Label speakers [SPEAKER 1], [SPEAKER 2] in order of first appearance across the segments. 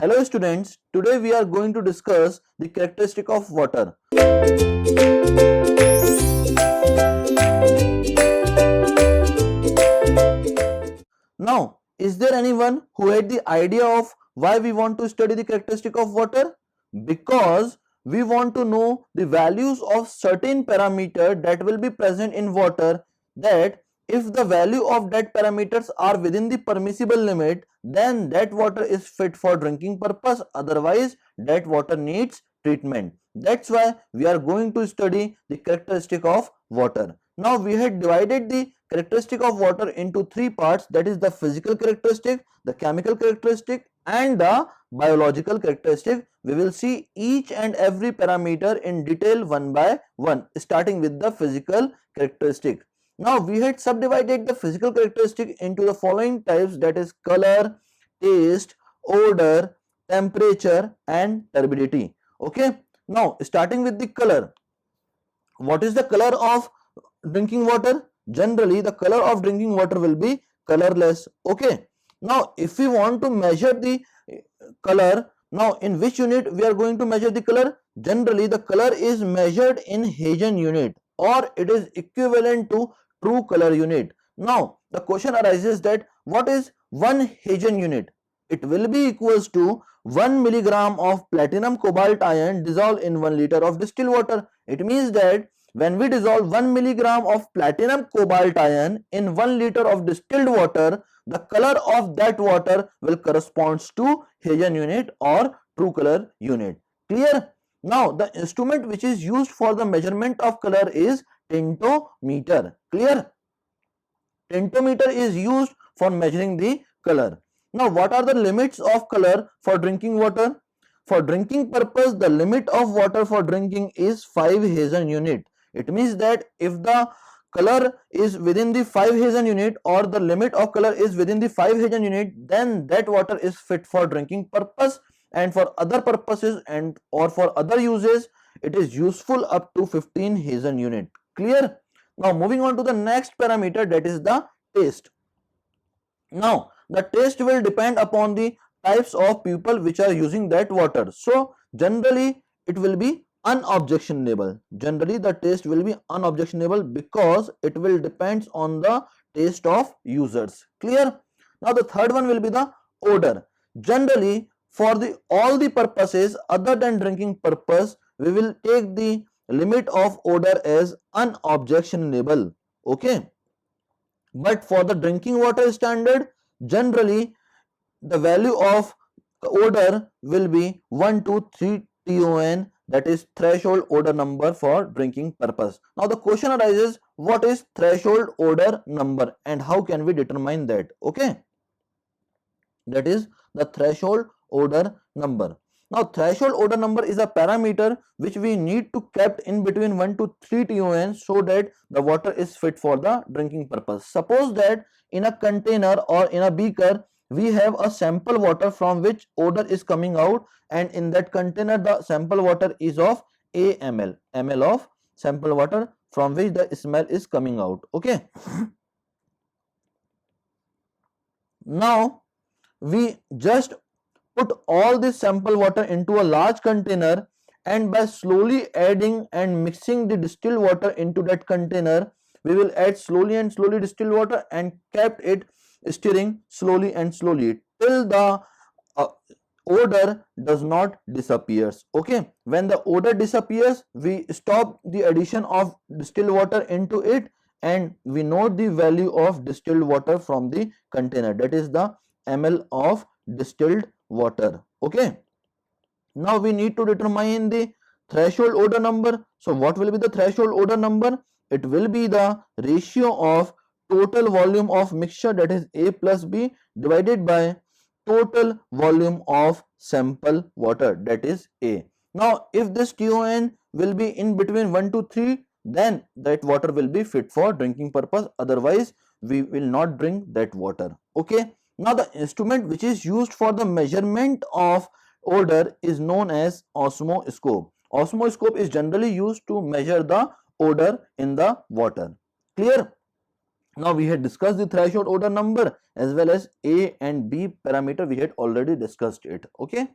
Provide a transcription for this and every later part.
[SPEAKER 1] Hello students, today we are going to discuss the characteristic of water. Now, is there anyone who had the idea of why we want to study the characteristic of water? Because we want to know the values of certain parameter that will be present in water, that if the value of that parameters are within the permissible limit, then that water is fit for drinking purpose, otherwise that water needs treatment. That's why we are going to study the characteristic of water. Now we had divided the characteristic of water into three parts, that is the physical characteristic, the chemical characteristic and the biological characteristic. We will see each and every parameter in detail one by one, starting with the physical characteristic. Now we had subdivided the physical characteristic into the following types, that is color, taste, odor, temperature and turbidity. Okay, now starting with the color. What is the color of drinking water? Generally the color of drinking water will be colorless. Okay, now if we want to measure the color, now in which unit we are going to measure the color? Generally the color is measured in Hazen unit, or it is equivalent to true color unit. Now the question arises that what is 1 Hazen unit? It will be equals to 1 milligram of platinum cobalt ion dissolved in 1 liter of distilled water. It means that when we dissolve 1 milligram of platinum cobalt ion in 1 liter of distilled water, the color of that water will corresponds to Hazen unit or true color unit. Clear? Now the instrument which is used for the measurement of color is tintometer. Clear? Tintometer is used for measuring the color. Now what are the limits of color for drinking water? For drinking purpose, the limit of water for drinking is 5 Hazen unit. It means that if the color is within the 5 Hazen unit, or the limit of color is within the 5 Hazen unit, then that water is fit for drinking purpose, and for other purposes and or for other uses it is useful up to 15 Hazen unit. Clear? Now moving on to the next parameter, that is the taste. Now the taste will depend upon the types of people which are using that water. So generally it will be unobjectionable. Generally the taste will be unobjectionable because it will depends on the taste of users. Clear? Now the third one will be the odor. Generally for the all the purposes other than drinking purpose, we will take the limit of odor as unobjectionable. Okay, but for the drinking water standard, generally the value of odor will be 1 to 3 ton, that is threshold odor number for drinking purpose. Now the question arises, what is threshold odor number and how can we determine that? Okay, that is the threshold odor number. Now threshold odor number is a parameter which we need to kept in between 1 to 3 ton so that the water is fit for the drinking purpose. Suppose that in a container or in a beaker we have a sample water from which odor is coming out, and in that container the sample water is of a ml of sample water from which the smell is coming out. Okay, now we just put all this sample water into a large container, and by slowly adding and mixing the distilled water into that container, we will add slowly and slowly distilled water and kept it stirring slowly and slowly till the uh, odor does not disappears. Okay, when the odor disappears, we stop the addition of distilled water into it and we note the value of distilled water from the container, that is the ml of distilled water. Okay, now we need to determine the threshold odor number. So what will be the threshold odor number? It will be the ratio of total volume of mixture, that is A plus B, divided by total volume of sample water, that is A. Now if this TON will be in between 1 to 3, then that water will be fit for drinking purpose, otherwise we will not drink that water. Okay, now the instrument which is used for the measurement of odor is known as osmoscope. Osmoscope is generally used to measure the odor in the water. Clear? Now we had discussed the threshold odor number as well as A and B parameter. We had already discussed it. Okay.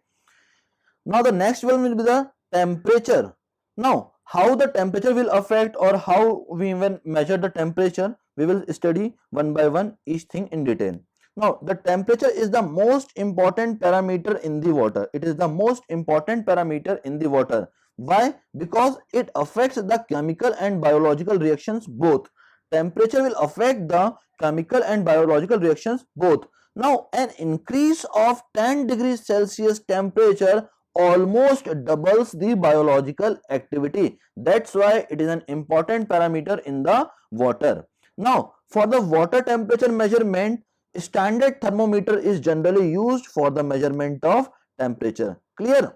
[SPEAKER 1] Now the next one will be the temperature. Now how the temperature will affect, or how we even measure the temperature, we will study one by one each thing in detail. Now the temperature is the most important parameter in the water. It is the most important parameter in the water. Why? Because it affects the chemical and biological reactions both. Temperature will affect the chemical and biological reactions both. Now an increase of 10 degrees Celsius temperature almost doubles the biological activity. That's why it is an important parameter in the water. Now for the water temperature measurement, standard thermometer is generally used for the measurement of temperature. Clear?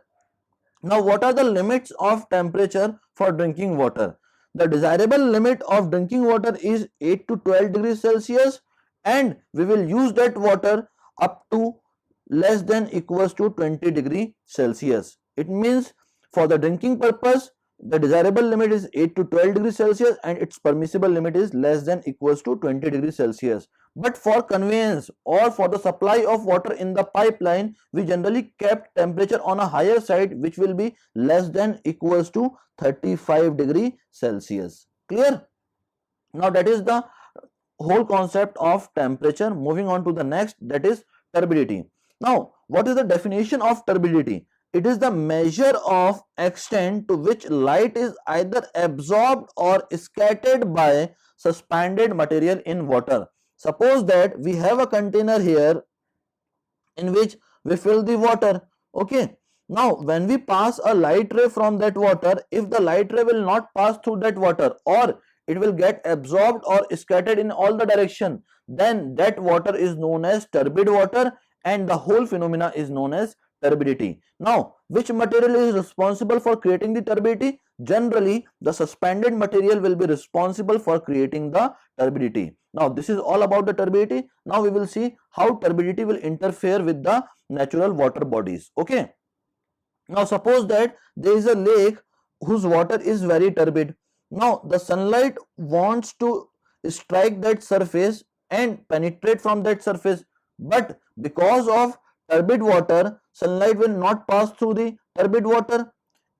[SPEAKER 1] Now what are the limits of temperature for drinking water? The desirable limit of drinking water is 8 to 12 degrees Celsius, and we will use that water up to less than equals to 20 degree Celsius. It means for the drinking purpose, the desirable limit is 8 to 12 degrees Celsius and its permissible limit is less than equals to 20 degrees Celsius. But for conveyance or for the supply of water in the pipeline, we generally kept temperature on a higher side, which will be less than equals to 35 degree Celsius. Clear? Now that is the whole concept of temperature. Moving on to the next, that is turbidity. Now what is the definition of turbidity? It is the measure of extent to which light is either absorbed or scattered by suspended material in water. Suppose that we have a container here in which we fill the water. Okay. Now when we pass a light ray from that water, if the light ray will not pass through that water, or it will get absorbed or scattered in all the direction, then that water is known as turbid water, and the whole phenomena is known as turbidity. Now which material is responsible for creating the turbidity? Generally the suspended material will be responsible for creating the turbidity. Now this is all about the turbidity. Now we will see how turbidity will interfere with the natural water bodies. Okay. Now suppose that there is a lake whose water is very turbid. Now the sunlight wants to strike that surface and penetrate from that surface, but because of turbid water, sunlight will not pass through the turbid water,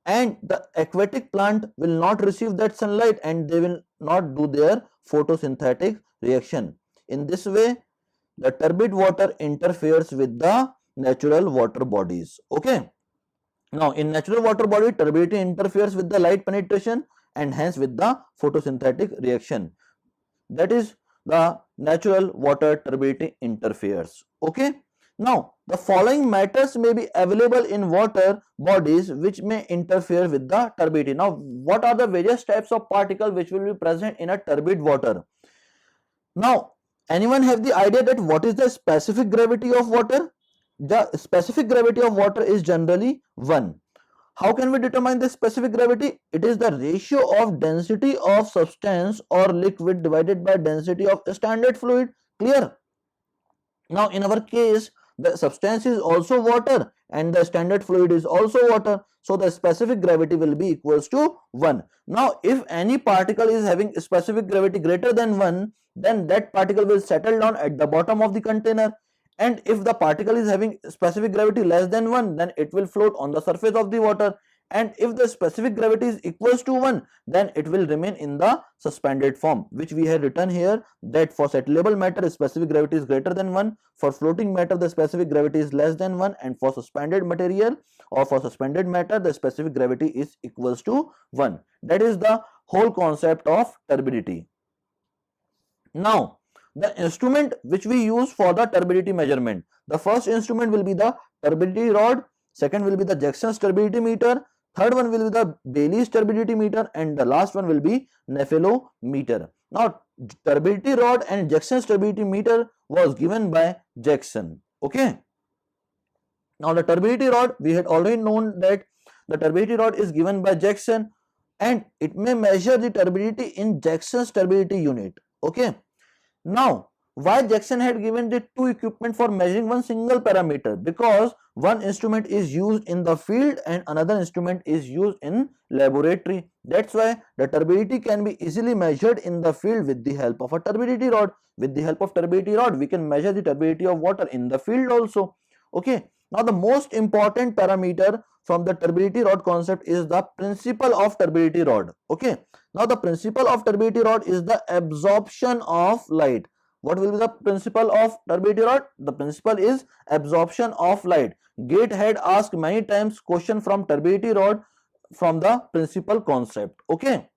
[SPEAKER 1] and the aquatic plant will not receive that sunlight and they will not do their photosynthetic reaction. In this way, the turbid water interferes with the natural water bodies. Okay. Now in natural water body, turbidity interferes with the light penetration and hence with the photosynthetic reaction. That is the natural water turbidity interferes. Okay. Now the following matters may be available in water bodies which may interfere with the turbidity. Now what are the various types of particles which will be present in a turbid water? Now anyone have the idea that what is the specific gravity of water? The specific gravity of water is generally 1. How can we determine the specific gravity? It is the ratio of density of substance or liquid divided by density of standard fluid. Clear? Now in our case, the substance is also water and the standard fluid is also water. So the specific gravity will be equals to 1. Now if any particle is having specific gravity greater than 1, then that particle will settle down at the bottom of the container. And if the particle is having specific gravity less than 1, then it will float on the surface of the water. And if the specific gravity is equals to 1, then it will remain in the suspended form, which we have written here, that for settlable matter specific gravity is greater than 1, for floating matter the specific gravity is less than 1, and for suspended material or for suspended matter the specific gravity is equals to 1. That is the whole concept of turbidity. Now the instrument which we use for the turbidity measurement, the first instrument will be the turbidity rod, second will be the Jackson's turbidity meter, third one will be the Bailey's turbidity meter, and the last one will be nephelometer. Now turbidity rod and Jackson's turbidity meter was given by Jackson. Okay. Now the turbidity rod, we had already known that the turbidity rod is given by Jackson and it may measure the turbidity in Jackson's turbidity unit. Okay. Now Why Jackson had given the two equipment for measuring one single parameter? Because one instrument is used in the field and another instrument is used in laboratory. That's why the turbidity can be easily measured in the field with the help of a turbidity rod. With the help of turbidity rod, we can measure the turbidity of water in the field also. Okay. Now the most important parameter from the turbidity rod concept is the principle of turbidity rod. Okay. Now the principle of turbidity rod is the absorption of light. What will be the principle of turbidity rod? The principle is absorption of light. Gate had asked many times question from turbidity rod from the principal concept. Okay.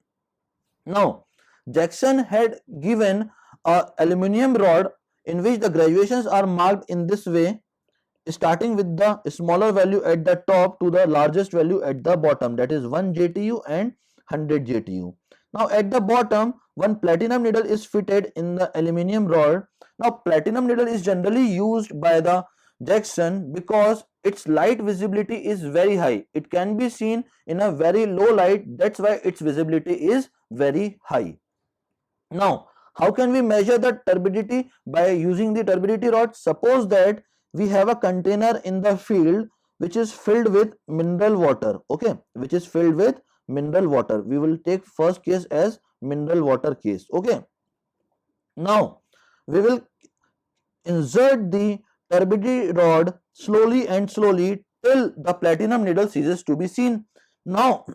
[SPEAKER 1] Now, Jackson had given a aluminium rod in which the graduations are marked in this way, starting with the smaller value at the top to the largest value at the bottom, that is 1 JTU and 100 JTU. Now at the bottom, one platinum needle is fitted in the aluminium rod. Now platinum needle is generally used by the Jackson because its light visibility is very high. It can be seen in a very low light, that's why its visibility is very high. Now, how can we measure the turbidity by using the turbidity rod? Suppose that we have a container in the field which is filled with mineral water, okay, which is filled with mineral water. We will take first case as mineral water case, okay. Now, we will insert the turbidity rod slowly and slowly till the platinum needle ceases to be seen. Now,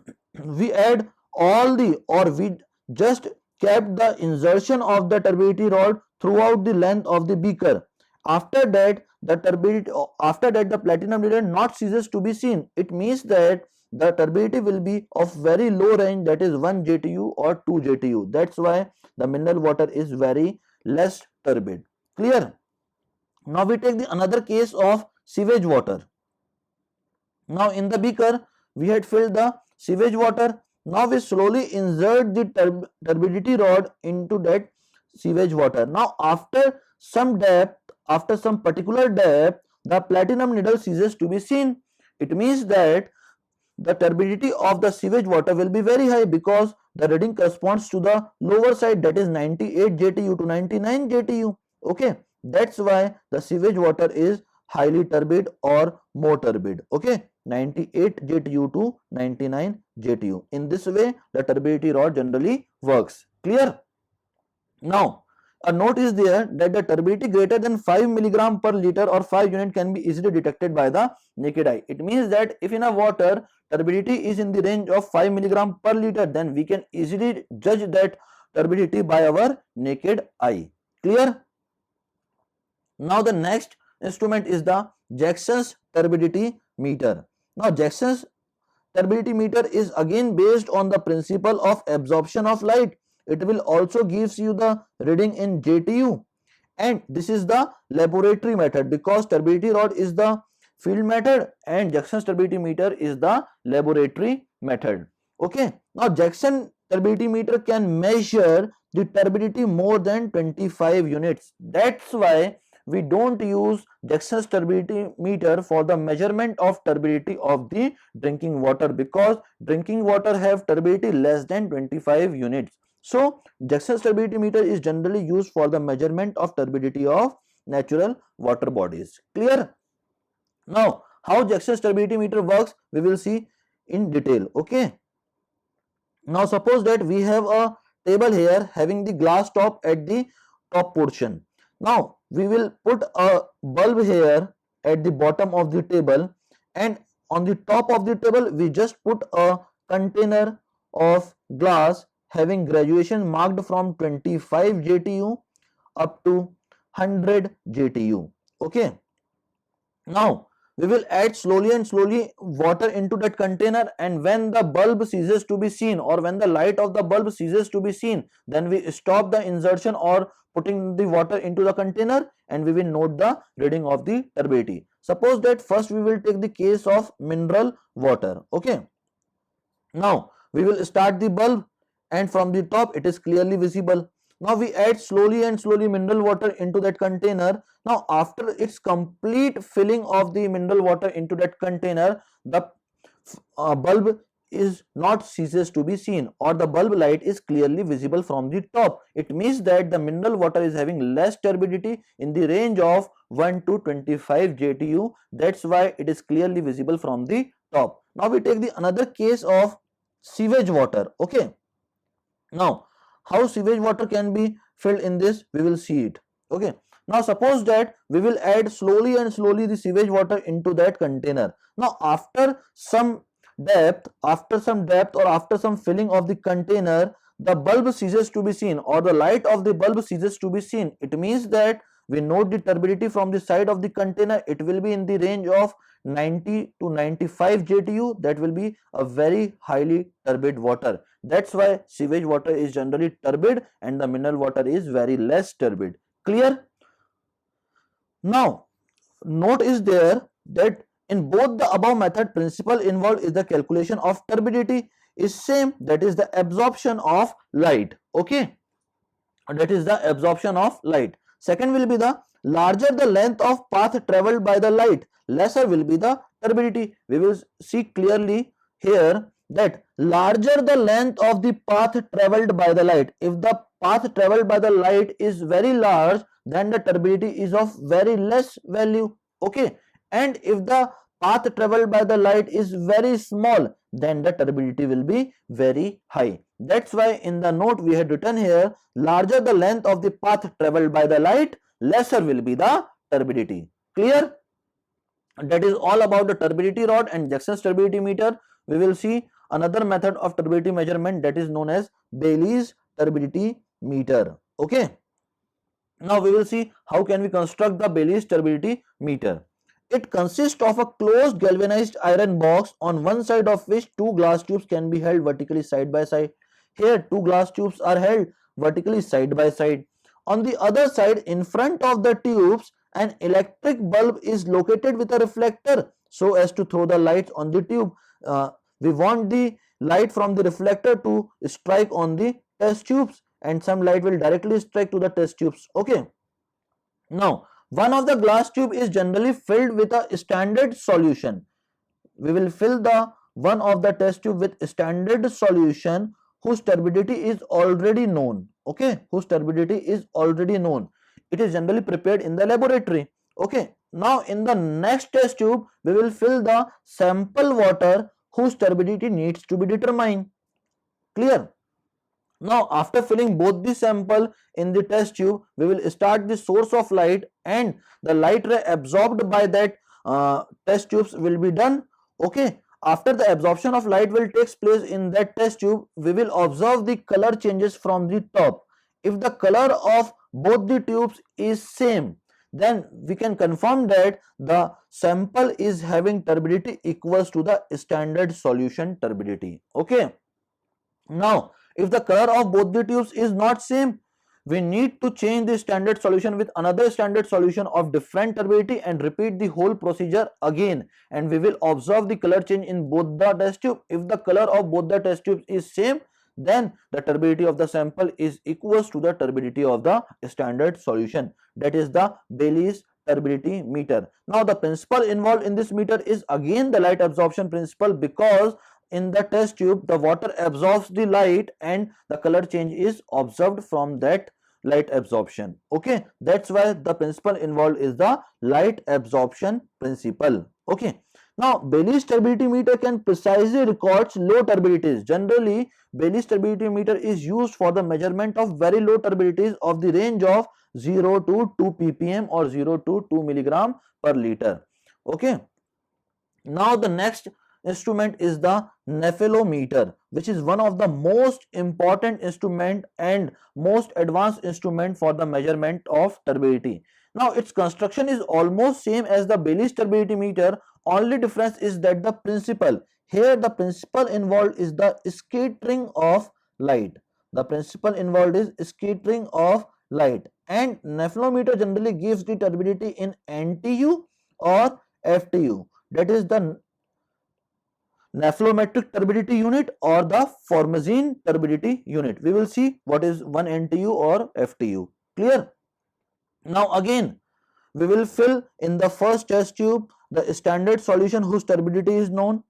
[SPEAKER 1] we add all the, or we just kept the insertion of the turbidity rod throughout the length of the beaker. After that, the platinum needle not ceases to be seen. It means that the turbidity will be of very low range, that is 1 JTU or 2 JTU. That's why the mineral water is very less turbid. Clear? Now we take the another case of sewage water. Now in the beaker we had filled the sewage water. Now we slowly insert the turbidity rod into that sewage water. Now after some depth, after some particular depth, the platinum needle ceases to be seen. It means that the turbidity of the sewage water will be very high because the reading corresponds to the lower side, that is 98 JTU to 99 JTU. Okay, that's why the sewage water is highly turbid or more turbid. Okay, 98 JTU to 99 JTU. In this way, the turbidity rod generally works. Clear? Now, a note is there that the turbidity greater than 5 milligram per liter or 5 unit can be easily detected by the naked eye. It means that if in a water turbidity is in the range of 5 milligram per liter, then we can easily judge that turbidity by our naked eye. Clear? Now the next instrument is the Jackson's turbidity meter. Now Jackson's turbidity meter is again based on the principle of absorption of light. It will also gives you the reading in JTU, and this is the laboratory method because turbidity rod is the field method and Jackson's turbidity meter is the laboratory method. Okay, now Jackson turbidity meter can measure the turbidity more than 25 units. That's why we don't use Jackson's turbidity meter for the measurement of turbidity of the drinking water because drinking water have turbidity less than 25 units. So Jackson's turbidity meter is generally used for the measurement of turbidity of natural water bodies. Clear? Now how Jackson's turbidity meter works we will see in detail. Okay, now suppose that we have a table here having the glass top at the top portion. Now we will put a bulb here at the bottom of the table, and on the top of the table we just put a container of glass having graduation marked from 25 JTU up to 100 JTU. Okay, now we will add slowly and slowly water into that container, and when the bulb ceases to be seen or when the light of the bulb ceases to be seen, then we stop the insertion or putting the water into the container and we will note the reading of the turbidity. Suppose that first we will take the case of mineral water. Okay, now we will start the bulb and from the top it is clearly visible. Now we add slowly and slowly mineral water into that container. Now after its complete filling of the mineral water into that container, the bulb is not ceases to be seen, or the bulb light is clearly visible from the top. It means that the mineral water is having less turbidity in the range of 1 to 25 JTU. That's why it is clearly visible from the top. Now we take the another case of sewage water. Okay, now how sewage water can be filled in this, we will see it. Okay, now suppose that we will add slowly and slowly the sewage water into that container. Now after some depth or after some filling of the container, the bulb ceases to be seen, or the light of the bulb ceases to be seen. It means that we note the turbidity from the side of the container. It will be in the range of 90 to 95 JTU. That will be a very highly turbid water. That's why sewage water is generally turbid and the mineral water is very less turbid. Clear? Now, note is there that in both the above method, principle involved is the calculation of turbidity is same, that is the absorption of light. Okay, that is the absorption of light. Second will be the larger the length of path traveled by the light, lesser will be the turbidity. We will see clearly here that larger the length of the path traveled by the light. If the path traveled by the light is very large, then the turbidity is of very less value. Okay, and if the path traveled by the light is very small, then the turbidity will be very high. That's why in the note we had written here, larger the length of the path traveled by the light, lesser will be the turbidity. Clear? That is all about the turbidity rod and Jackson's turbidity meter. We will see another method of turbidity measurement, that is known as Bailey's turbidity meter. Okay, now we will see how can we construct the Bailey's turbidity meter. It consists of a closed galvanized iron box on one side of which two glass tubes can be held vertically side by side. Here two glass tubes are held vertically side by side. On the other side, in front of the tubes, an electric bulb is located with a reflector so as to throw the light on the tube. We want the light from the reflector to strike on the test tubes, and some light will directly strike to the test tubes. Okay, now one of the glass tube is generally filled with a standard solution. We will fill the one of the test tube with standard solution whose turbidity is already known. Okay, whose turbidity is already known. It is generally prepared in the laboratory. Okay, now in the next test tube we will fill the sample water whose turbidity needs to be determined. Clear? Now after filling both the sample in the test tube, we will start the source of light, and the light ray absorbed by that test tubes will be done. Okay, after the absorption of light will takes place in that test tube, we will observe the color changes from the top. If the color of both the tubes is same, then we can confirm that the sample is having turbidity equals to the standard solution turbidity. Okay, now if the color of both the tubes is not same, we need to change the standard solution with another standard solution of different turbidity and repeat the whole procedure again, and we will observe the color change in both the test tube. If the color of both the test tubes is same, then the turbidity of the sample is equals to the turbidity of the standard solution. That is the Bailey's turbidity meter. Now the principle involved in this meter is again the light absorption principle, because in the test tube the water absorbs the light and the color change is observed from that light absorption. Okay, that's why the principle involved is the light absorption principle. Okay, now Bailey's turbidity meter can precisely record low turbidities. Generally Bailey's turbidity meter is used for the measurement of very low turbidities of the range of 0 to 2 ppm or 0 to 2 milligram per liter. Okay, now the next instrument is the nephelometer, which is one of the most important instrument and most advanced instrument for the measurement of turbidity. Now its construction is almost same as the Bailey's turbidity meter, only difference is that the principle here, the principle involved is the scattering of light. The principle involved is scattering of light, and nephelometer generally gives the turbidity in NTU or FTU, that is the nephelometric turbidity unit or the Formazine turbidity unit. We will see what is 1 NTU or FTU. Clear? Now again we will fill in the first test tube the standard solution whose turbidity is known,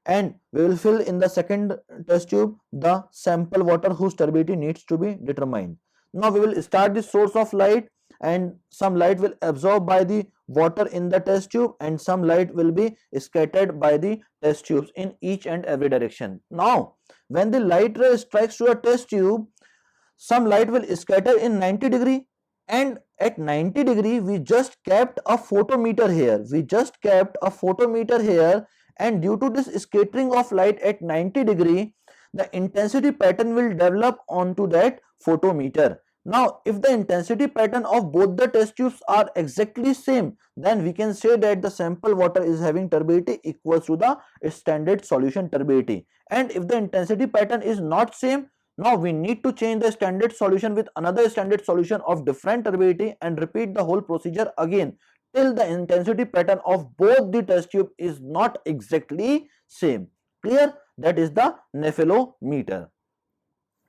[SPEAKER 1] and we will fill in the second test tube the sample water whose turbidity needs to be determined. Now we will start the source of light, and some light will absorb by the water in the test tube and some light will be scattered by the test tubes in each and every direction. Now when the light ray strikes to a test tube, some light will scatter in 90 degree, and at 90 degree we just kept a photometer here, and due to this scattering of light at 90 degree, the intensity pattern will develop onto that photometer. Now if the intensity pattern of both the test tubes are exactly same, then we can say that the sample water is having turbidity equals to the standard solution turbidity. And if the intensity pattern is not same, now we need to change the standard solution with another standard solution of different turbidity and repeat the whole procedure again till the intensity pattern of both the test tube is not exactly same. Clear? That is the nephelometer.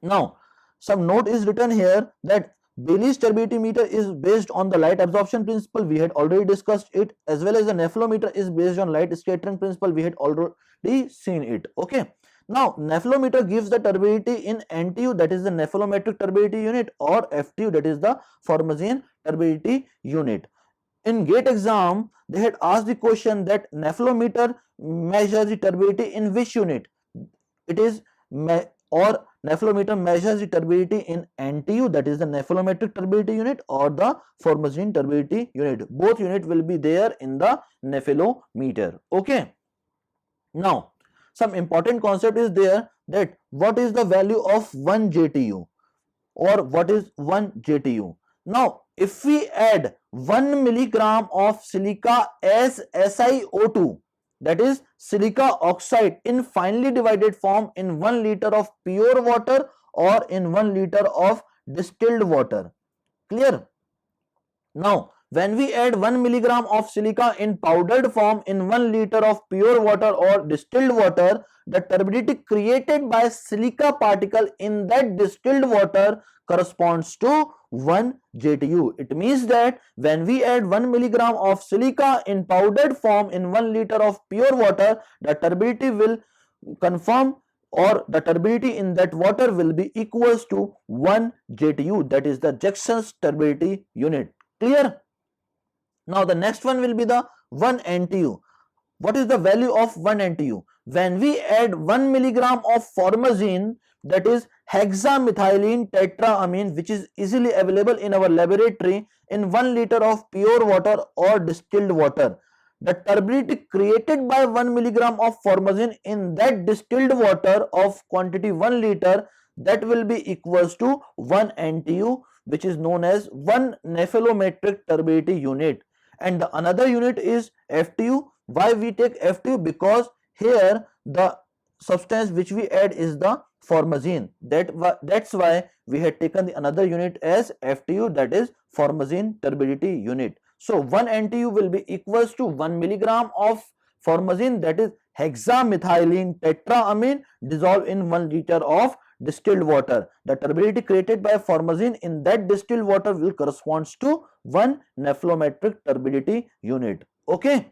[SPEAKER 1] Now some note is written here that Bailey's turbidity meter is based on the light absorption principle, we had already discussed it, as well as the nephelometer is based on light scattering principle, we had already seen it. Okay. Now nephelometer gives the turbidity in NTU, that is the nephelometric turbidity unit, or FTU, that is the Formazine turbidity unit. In GATE exam they had asked the question that nephelometer measures the turbidity in which unit? It is or nephelometer measures the turbidity in NTU, that is the nephelometric turbidity unit, or the Formazine turbidity unit. Both unit will be there in the nephelometer. Okay. Now some important concept is there, that what is the value of 1 JTU, or what is 1 JTU. Now if we add 1 milligram of silica as SiO2, that is silica oxide, in finely divided form in 1 liter of pure water or in 1 liter of distilled water. Clear? Now when we add 1 milligram of silica in powdered form in 1 liter of pure water or distilled water, the turbidity created by silica particle in that distilled water corresponds to 1 JTU. It means that when we add 1 milligram of silica in powdered form in 1 liter of pure water, the turbidity will confirm, or the turbidity in that water will be equals to 1 JTU, that is the Jackson's turbidity unit. Clear? Now the next one will be the 1 NTU. What is the value of 1 NTU? When we add 1 milligram of formazine, that is hexamethylene tetraamine, which is easily available in our laboratory, in 1 liter of pure water or distilled water, the turbidity created by 1 milligram of formazine in that distilled water of quantity 1 liter, that will be equals to 1 NTU, which is known as 1 nephelometric turbidity unit. And the another unit is FTU. Why we take FTU? Because here the substance which we add is the formazine. That's why we had taken the another unit as FTU, that is formazine turbidity unit. So 1 NTU will be equals to 1 milligram of formazine, that is hexamethylene tetraamine, dissolved in 1 liter of distilled water. The turbidity created by formazine in that distilled water will corresponds to 1 nephelometric turbidity unit. Okay.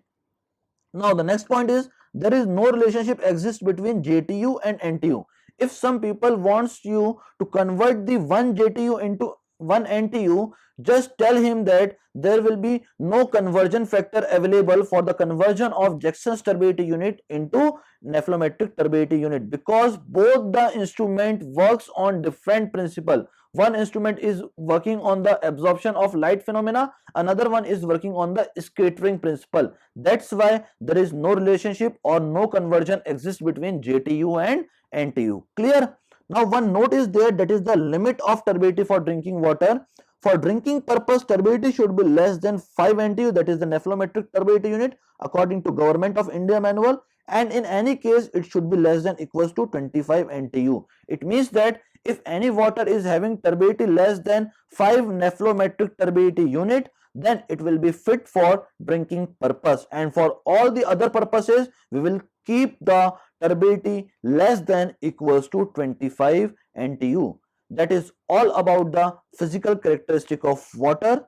[SPEAKER 1] Now the next point is, there is no relationship exists between JTU and NTU. If some people wants you to convert the 1 JTU into 1 NTU, just tell him that there will be no conversion factor available for the conversion of Jackson's turbidity unit into nephelometric turbidity unit, because both the instrument works on different principle. One instrument is working on the absorption of light phenomena, another one is working on the scattering principle. That's why there is no relationship or no conversion exists between JTU and NTU. Clear? Now one note is there, that is the limit of turbidity for drinking water. For drinking purpose, turbidity should be less than 5 NTU, that is the nephelometric turbidity unit, according to Government of India manual, and in any case it should be less than equals to 25 NTU. It means that if any water is having turbidity less than 5 nephelometric turbidity unit, then it will be fit for drinking purpose, and for all the other purposes we will keep the turbidity less than equals to 25 NTU. That is all about the physical characteristic of water.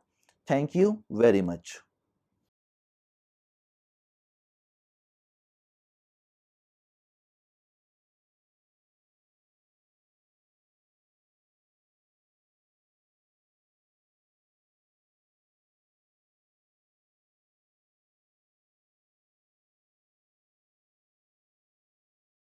[SPEAKER 1] Thank you very much.